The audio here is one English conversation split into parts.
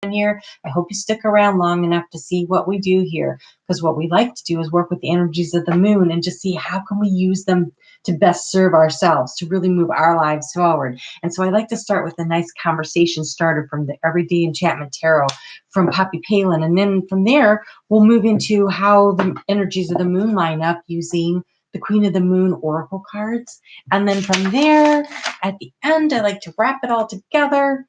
in here. I hope you stick around long enough to see what we do here, because what we like to do is work with the energies of the moon and just see how can we use them to best serve ourselves, to really move our lives forward. And so I like to start with a nice conversation starter from the Everyday Enchantment Tarot from Poppy Palin. And then from there, we'll move into how the energies of the moon line up using the Queen of the Moon Oracle cards. And then from there, at the end, I like to wrap it all together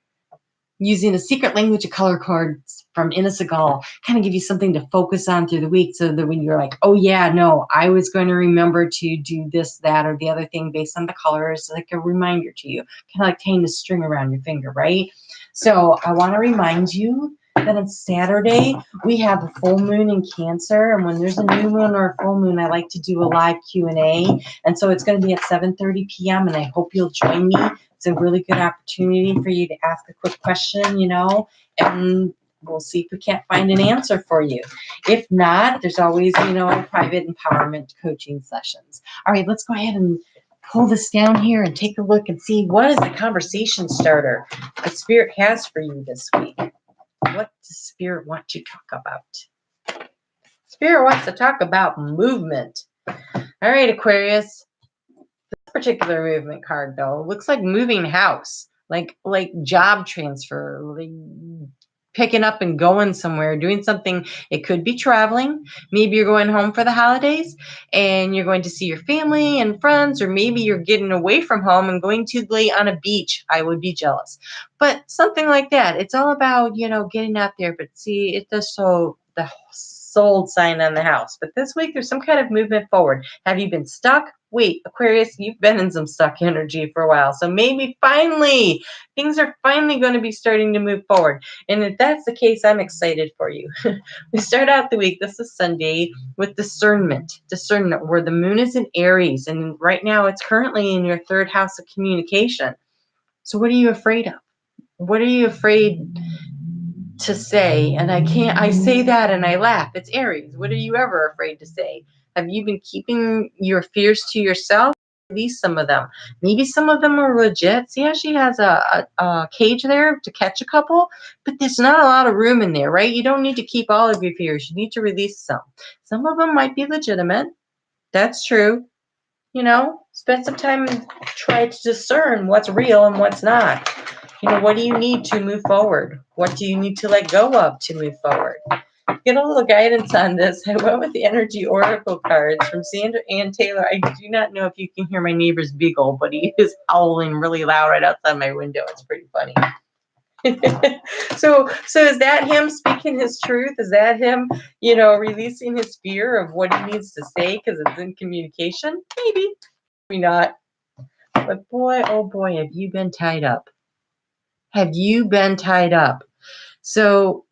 using a secret language of color cards from Ina Segal, kind of give you something to focus on through the week so that when you're like, oh yeah, no, I was going to remember to do this, that, or the other thing based on the colors, like a reminder to you, kind of like tying the string around your finger, right? So I want to remind you that on Saturday, we have a full moon in Cancer, and when there's a new moon or a full moon, I like to do a live Q&A, and so it's going to be at 7:30 p.m., and I hope you'll join me. It's a really good opportunity for you to ask a quick question, and we'll see if we can't find an answer for you. If not, there's always, private empowerment coaching sessions. All right, let's go ahead and pull this down here and take a look and see what is the conversation starter that Spirit has for you this week. What does Spirit want to talk about? Spirit wants to talk about movement. All right, Aquarius. This particular movement card, though, looks like moving house, like job transfer, like picking up and going somewhere, doing something. It could be traveling. Maybe you're going home for the holidays and you're going to see your family and friends, or maybe you're getting away from home and going to lay on a beach. I would be jealous. But something like that. It's all about, getting out there. But see, it does show the sold sign on the house. But this week, there's some kind of movement forward. Have you been stuck? Wait, Aquarius, you've been in some stuck energy for a while. So maybe finally, things are finally going to be starting to move forward. And if that's the case, I'm excited for you. We start out the week, this is Sunday, with discernment, where the moon is in Aries. And right now, it's currently in your third house of communication. So what are you afraid of? What are you afraid to say? And I say that and I laugh. It's Aries. What are you ever afraid to say? Have you been keeping your fears to yourself? Release some of them. Maybe some of them are legit. See how she has a cage there to catch a couple? But there's not a lot of room in there, right? You don't need to keep all of your fears. You need to release some. Some of them might be legitimate. That's true. Spend some time and try to discern what's real and what's not. What do you need to move forward? What do you need to let go of to move forward? Get a little guidance on this. I went with the Energy Oracle cards from Sandra Ann Taylor. I do not know if you can hear my neighbor's beagle, but he is howling really loud right outside my window. It's pretty funny. So is that him speaking his truth? Is that him, releasing his fear of what he needs to say because it's in communication? Maybe not. But boy, oh boy, have you been tied up? Have you been tied up? So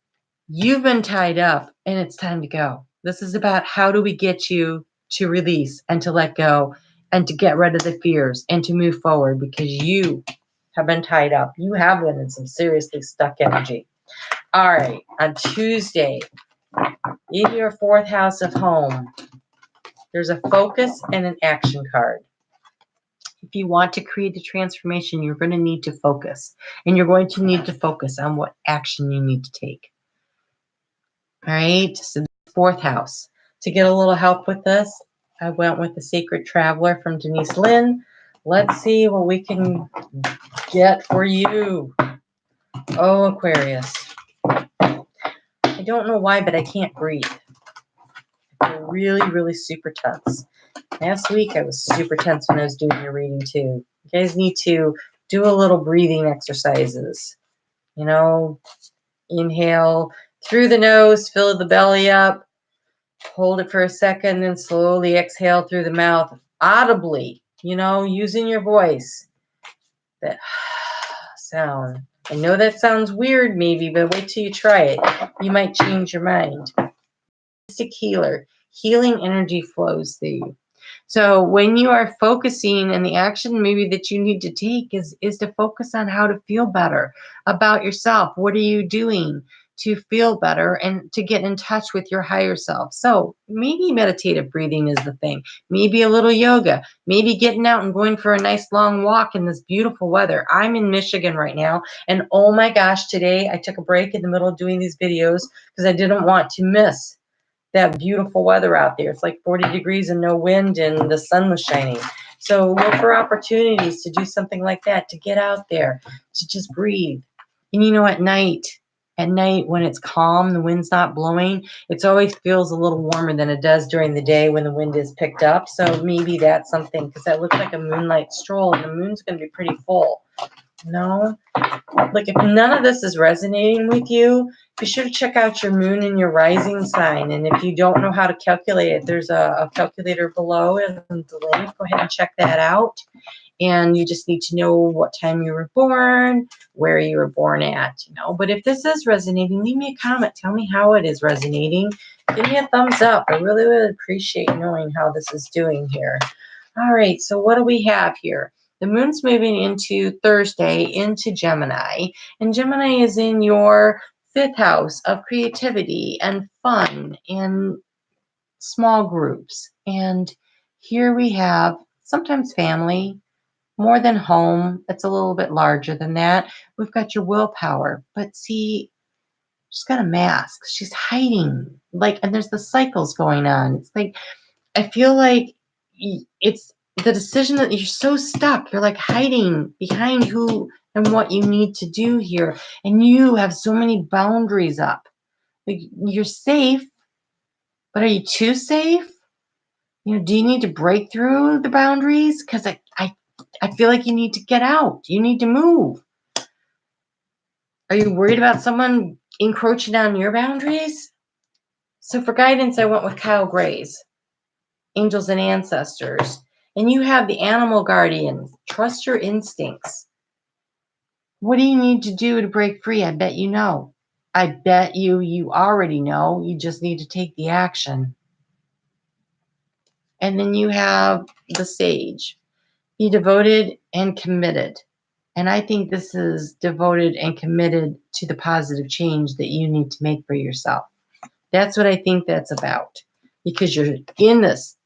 you've been tied up and it's time to go. This is about how do we get you to release and to let go and to get rid of the fears and to move forward, because you have been tied up. You have been in some seriously stuck energy. All right. On Tuesday, in your fourth house of home, there's a focus and an action card. If you want to create a transformation, you're going to need to focus. And you're going to need to focus on what action you need to take. All right. So fourth house. To get a little help with this, I went with the Sacred Traveler from Denise Lynn. Let's see what we can get for you. Oh, Aquarius. I don't know why, but I can't breathe. I feel really, really super tense. Last week, I was super tense when I was doing your reading, too. You guys need to do a little breathing exercises. Inhale through the nose, fill the belly up, hold it for a second, then slowly exhale through the mouth, audibly, using your voice. That sound. I know that sounds weird maybe, but wait till you try it. You might change your mind. Mystic healer. Healing energy flows through you. So when you are focusing, and the action maybe that you need to take is to focus on how to feel better about yourself. What are you doing to feel better and to get in touch with your higher self. So maybe meditative breathing is the thing. Maybe a little yoga. Maybe getting out and going for a nice long walk in this beautiful weather. I'm in Michigan right now. And oh my gosh, today I took a break in the middle of doing these videos because I didn't want to miss that beautiful weather out there. It's like 40 degrees and no wind and the sun was shining. So look for opportunities to do something like that, to get out there, to just breathe. And you know, at night when it's calm, the wind's not blowing, it always feels a little warmer than it does during the day when the wind is picked up. So maybe that's something, because that looks like a moonlight stroll and the moon's going to be pretty full. No? Like, if none of this is resonating with you, be sure to check out your moon and your rising sign. And if you don't know how to calculate it, there's a calculator below in the link. Go ahead and check that out. And you just need to know what time you were born, where you were born at, you know. But if this is resonating, leave me a comment. Tell me how it is resonating. Give me a thumbs up. I really would appreciate knowing how this is doing here. All right, so what do we have here? The moon's moving into Thursday, into Gemini. And Gemini is in your 5th house of creativity and fun and small groups. And here we have sometimes family, more than home. It's a little bit larger than that. We've got your willpower. But see, she's got a mask. She's hiding. Like, and there's the cycles going on. It's like, I feel like it's the decision that you're so stuck. You're like hiding behind who and what you need to do here. And you have so many boundaries up. Like, you're safe, but are you too safe? You know, do you need to break through the boundaries? Because I feel like you need to get out. You need to move. Are you worried about someone encroaching on your boundaries? So for guidance, I went with Kyle Gray's Angels and Ancestors. And you have the animal guardian. Trust your instincts. What do you need to do to break free? I bet you know. I bet you already know. You just need to take the action. And then you have the sage. Be devoted and committed. And I think this is devoted and committed to the positive change that you need to make for yourself. That's what I think that's about. Because you're in this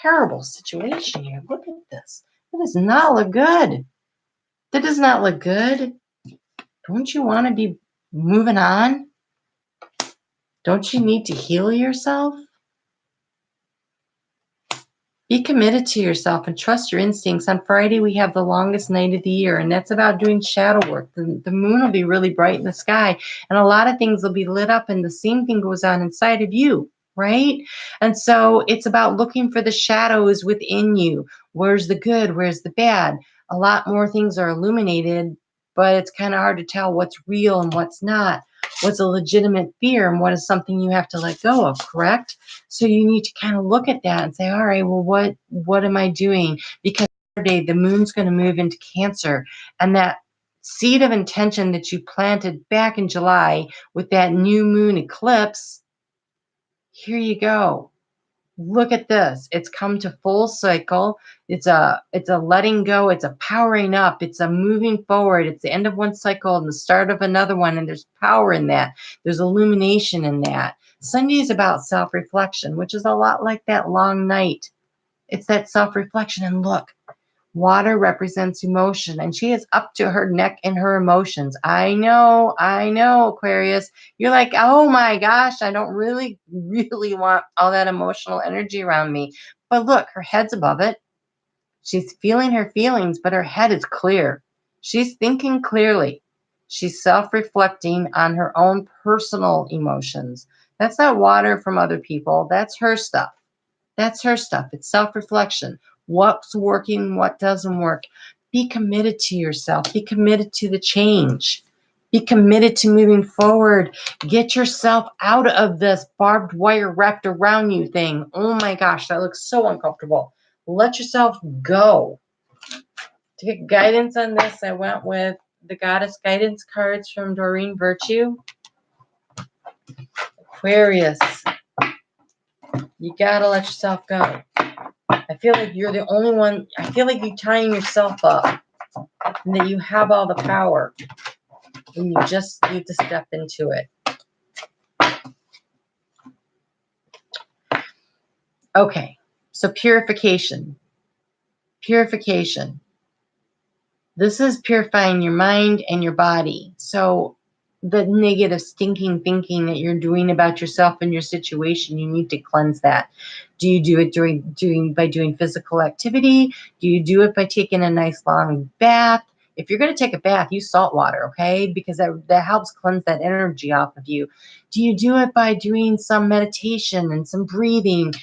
terrible situation here. Look at this. That does not look good. That does not look good. Don't you want to be moving on? Don't you need to heal yourself? Be committed to yourself and trust your instincts. On Friday, we have the longest night of the year, and that's about doing shadow work. The moon will be really bright in the sky, and a lot of things will be lit up, and the same thing goes on inside of you, right? And so it's about looking for the shadows within you. Where's the good? Where's the bad? A lot more things are illuminated, but it's kind of hard to tell what's real and what's not. What's a legitimate fear and what is something you have to let go of, correct? So you need to kind of look at that and say, all right, well, what am I doing? Because Saturday, the moon's going to move into Cancer, and that seed of intention that you planted back in July with that new moon eclipse, here you go. Look at this. It's come to full cycle. It's a letting go. It's a powering up. It's a moving forward. It's the end of one cycle and the start of another one. And there's power in that. There's illumination in that. Sunday is about self-reflection, which is a lot like that long night. It's that self-reflection. And look, water represents emotion, and she is up to her neck in her emotions. I know, Aquarius. You're like, oh my gosh, I don't really want all that emotional energy around me. But look, her head's above it. She's feeling her feelings, but her head is clear. She's thinking clearly. She's self-reflecting on her own personal emotions. That's not water from other people. That's her stuff. That's her stuff. It's self-reflection. What's working, what doesn't work. Be committed to yourself. Be committed to the change. Be committed to moving forward. Get yourself out of this barbed wire wrapped around you thing. Oh my gosh, that looks so uncomfortable. Let yourself go. To get guidance on this, I went with the Goddess Guidance cards from Doreen Virtue. Aquarius, you gotta let yourself go. I feel like you're the only one. I feel like you're tying yourself up and that you have all the power and you just need to step into it. Okay, so purification. Purification. This is purifying your mind and your body. So the negative stinking thinking that you're doing about yourself and your situation, you need to cleanse that. Do you do it by doing physical activity? Do you do it by taking a nice long bath? If you're going to take a bath, use salt water, okay? Because that helps cleanse that energy off of you. Do you do it by doing some meditation and some breathing?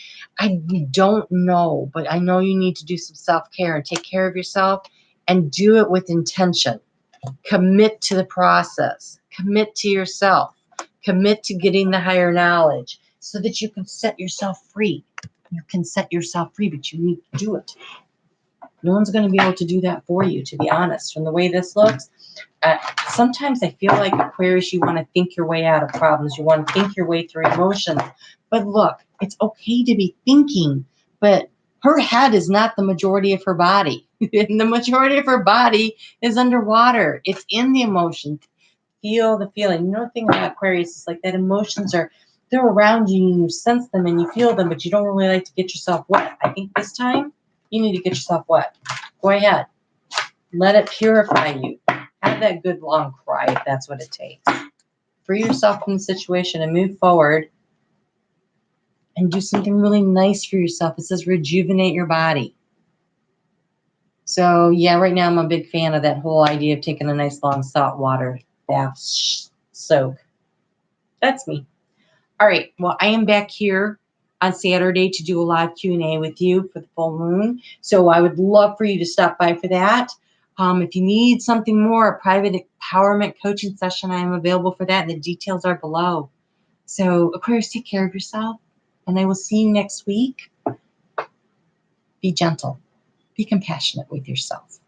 I don't know, but I know you need to do some self-care and take care of yourself, and do it with intention. Commit to the process. Commit to yourself. Commit to getting the higher knowledge so that you can set yourself free. You can set yourself free, but you need to do it. No one's going to be able to do that for you, to be honest. From the way this looks, sometimes I feel like, Aquarius, you want to think your way out of problems. You want to think your way through emotions. But look, it's okay to be thinking, but her head is not the majority of her body. And the majority of her body is underwater. It's in the emotion. Feel the feeling. You know, the thing about Aquarius is like that emotions they're around you and you sense them and you feel them, but you don't really like to get yourself wet. I think this time you need to get yourself wet. Go ahead. Let it purify you. Have that good long cry if that's what it takes. Free yourself from the situation and move forward and do something really nice for yourself. It says rejuvenate your body. So yeah, right now I'm a big fan of that whole idea of taking a nice long salt water bath soak. That's me. All right. Well, I am back here on Saturday to do a live Q&A with you for the full moon. So I would love for you to stop by for that. If you need something more, a private empowerment coaching session, I am available for that. And the details are below. So Aquarius, take care of yourself. And I will see you next week. Be gentle. Be compassionate with yourself.